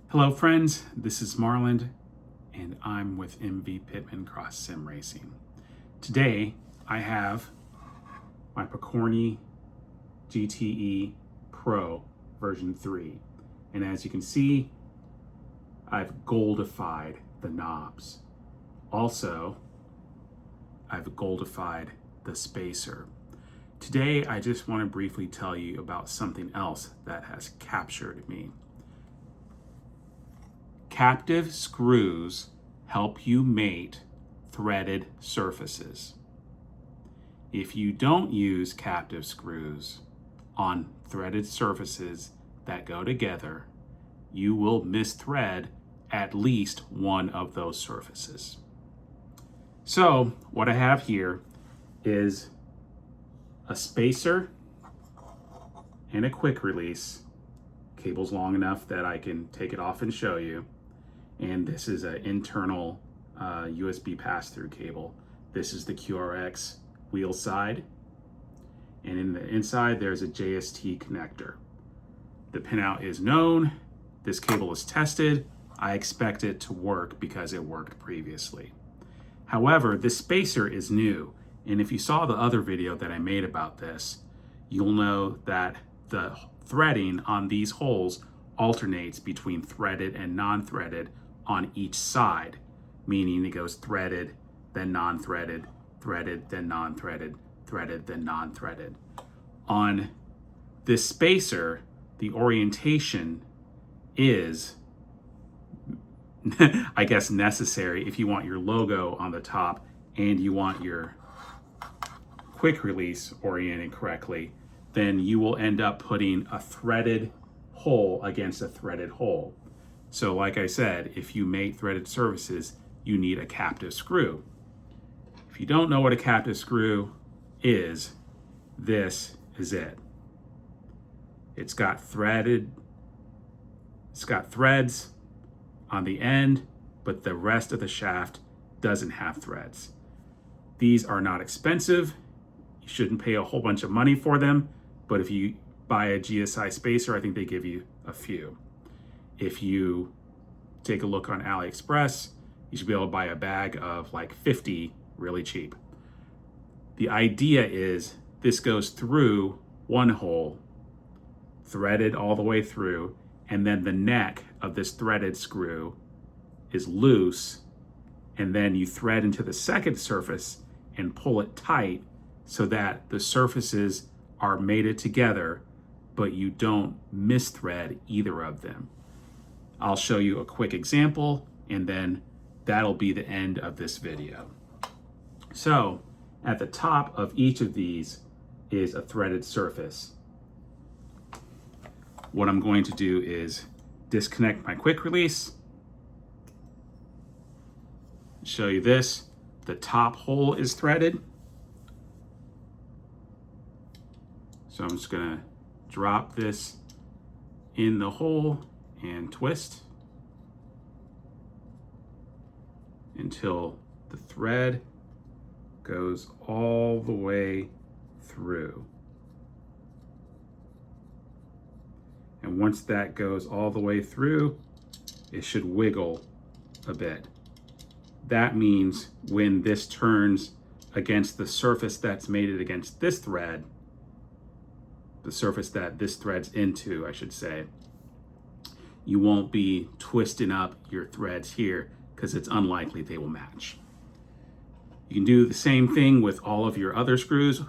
Hello friends, this is Marland and I'm with MV Pittman Cross Sim Racing. Today I have my Pokornyi GTE Pro version 3, and as you can see I've goldified the knobs. Also I've goldified the spacer. Today I just want to briefly tell you about something else that has captured me. Captive screws help you mate threaded surfaces. If you don't use captive screws on threaded surfaces that go together, you will misthread at least one of those surfaces. So what I have here is a spacer and a quick release. Cable's long enough that I can take it off and show you. And this is an internal USB pass-through cable. This is the QRX wheel side. And in the inside, there's a JST connector. The pinout is known. This cable is tested. I expect it to work because it worked previously. However, this spacer is new. And if you saw the other video that I made about this, you'll know that the threading on these holes alternates between threaded and non-threaded on each side, meaning it goes threaded, then non-threaded, threaded, then non-threaded, threaded, then non-threaded. On this spacer, the orientation is, I guess, necessary if you want your logo on the top and you want your quick release oriented correctly. Then you will end up putting a threaded hole against a threaded hole. So like I said, if you mate threaded surfaces, you need a captive screw. If you don't know what a captive screw is, this is it. It's got threads on the end, but the rest of the shaft doesn't have threads. These are not expensive. You shouldn't pay a whole bunch of money for them, but if you buy a GSI spacer, I think they give you a few. If you take a look on AliExpress, you should be able to buy a bag of like 50 really cheap. The idea is this goes through one hole, threaded all the way through, and then the neck of this threaded screw is loose, and then you thread into the second surface and pull it tight so that the surfaces are mated together, but you don't misthread either of them. I'll show you a quick example, and then that'll be the end of this video. So at the top of each of these is a threaded surface. What I'm going to do is disconnect my quick release, show you this. The top hole is threaded. So I'm just gonna drop this in the hole and twist until the thread goes all the way through. And once that goes all the way through, it should wiggle a bit. That means when this turns against the surface that's mated against this thread, the surface that this threads into, I should say, you won't be twisting up your threads here because it's unlikely they will match. You can do the same thing with all of your other screws.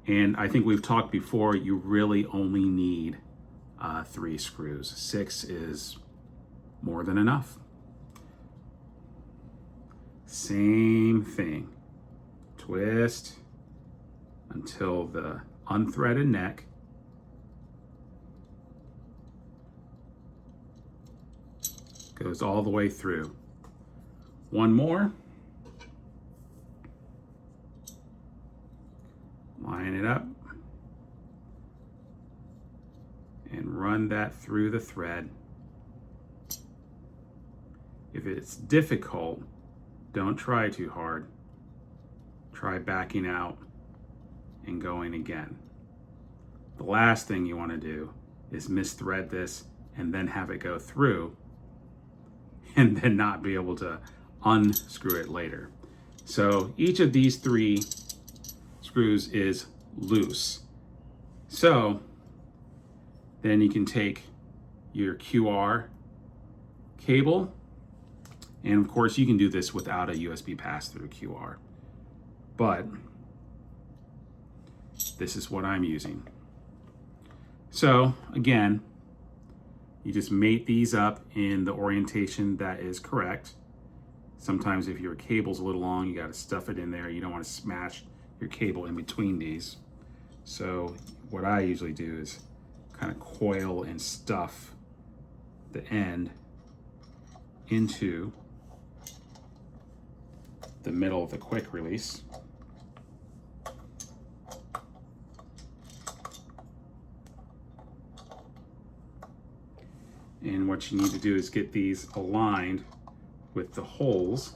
And I think we've talked before, you really only need 3 screws. 6 is more than enough. Same thing. Twist until the unthreaded neck goes all the way through. One more. Line it up and run that through the thread. If it's difficult, don't try too hard. Try backing out and going again. The last thing you want to do is misthread this and then have it go through and then not be able to unscrew it later. So each of these 3 screws is loose. So then you can take your QR cable, and of course you can do this without a USB pass-through QR, but this is what I'm using. So again, you just mate these up in the orientation that is correct. Sometimes if your cable's a little long, you got to stuff it in there. You don't want to smash your cable in between these. So what I usually do is kind of coil and stuff the end into the middle of the quick release. And what you need to do is get these aligned with the holes,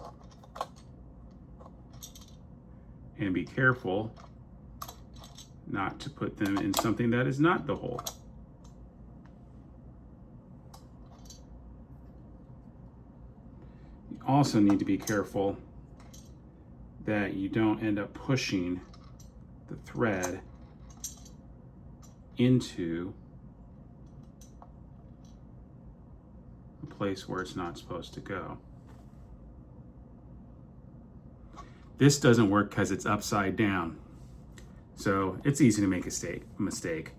and be careful not to put them in something that is not the hole. You also need to be careful that you don't end up pushing the thread into a place where it's not supposed to go. This doesn't work because it's upside down. So it's easy to make a mistake.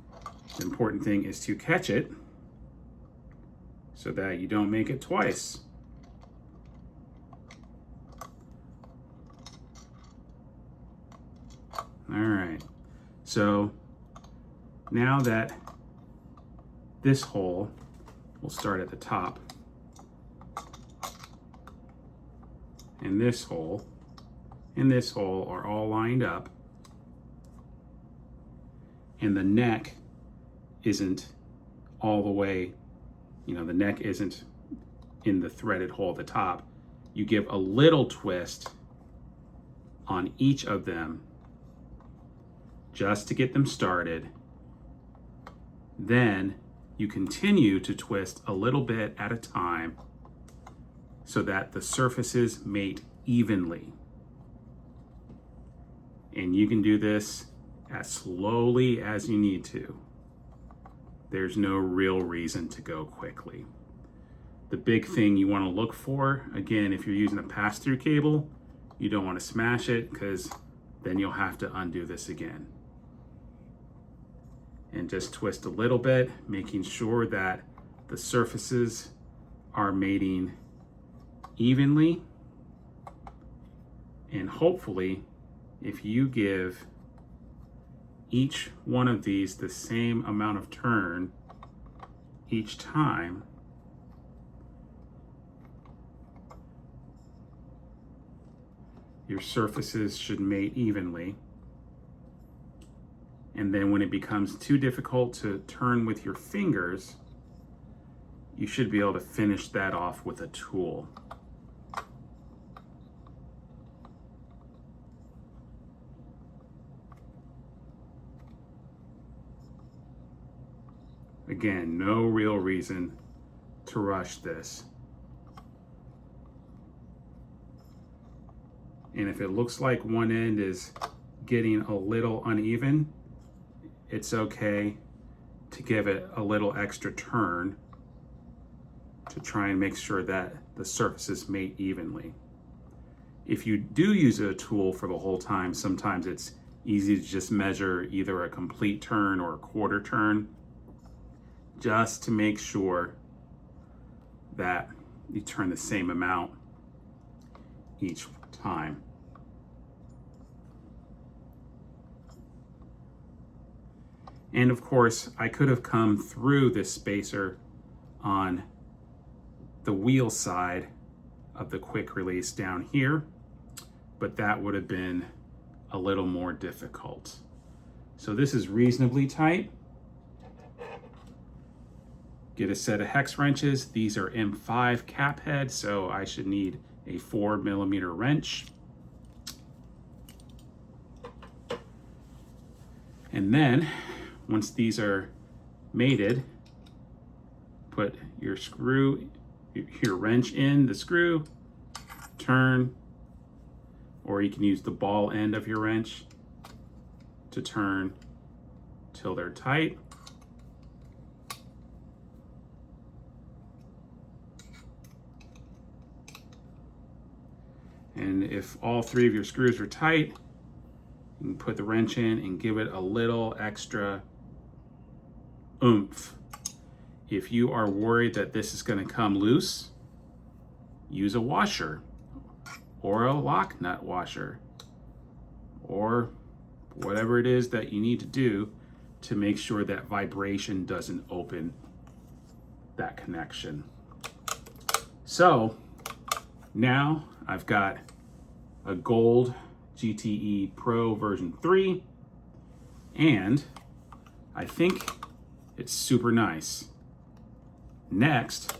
The important thing is to catch it so that you don't make it twice. All right, so now that this hole will start at the top, and this hole and this hole are all lined up, and the neck isn't all the way, the neck isn't in the threaded hole at the top. You give a little twist on each of them just to get them started. Then you continue to twist a little bit at a time so that the surfaces mate evenly. And you can do this as slowly as you need to. There's no real reason to go quickly. The big thing you want to look for, again, if you're using a pass-through cable, you don't want to smash it, because then you'll have to undo this again. And just twist a little bit, making sure that the surfaces are mating evenly. And hopefully, if you give each one of these the same amount of turn each time, your surfaces should mate evenly. And then when it becomes too difficult to turn with your fingers, you should be able to finish that off with a tool. Again, no real reason to rush this. And if it looks like one end is getting a little uneven, it's okay to give it a little extra turn to try and make sure that the surfaces mate evenly. If you do use a tool for the whole time, sometimes it's easy to just measure either a complete turn or a quarter turn, just to make sure that you turn the same amount each time. And of course, I could have come through this spacer on the wheel side of the quick release down here, but that would have been a little more difficult. So this is reasonably tight. Get a set of hex wrenches. These are M5 cap head, so I should need a 4mm wrench. And then, once these are mated, put your screw your wrench in the screw, turn, or you can use the ball end of your wrench to turn till they're tight. And if all 3 of your screws are tight, you can put the wrench in and give it a little extra oomph. If you are worried that this is going to come loose, use a washer or a lock nut washer or whatever it is that you need to do to make sure that vibration doesn't open that connection. So now I've got a Gold GTE Pro version 3, and I think it's super nice. Next,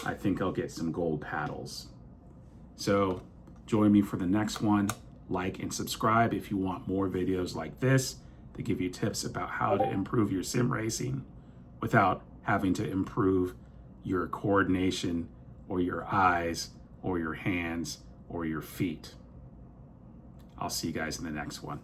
I think I'll get some gold paddles. So join me for the next one. Like and subscribe if you want more videos like this that give you tips about how to improve your sim racing without having to improve your coordination or your eyes or your hands or your feet. I'll see you guys in the next one.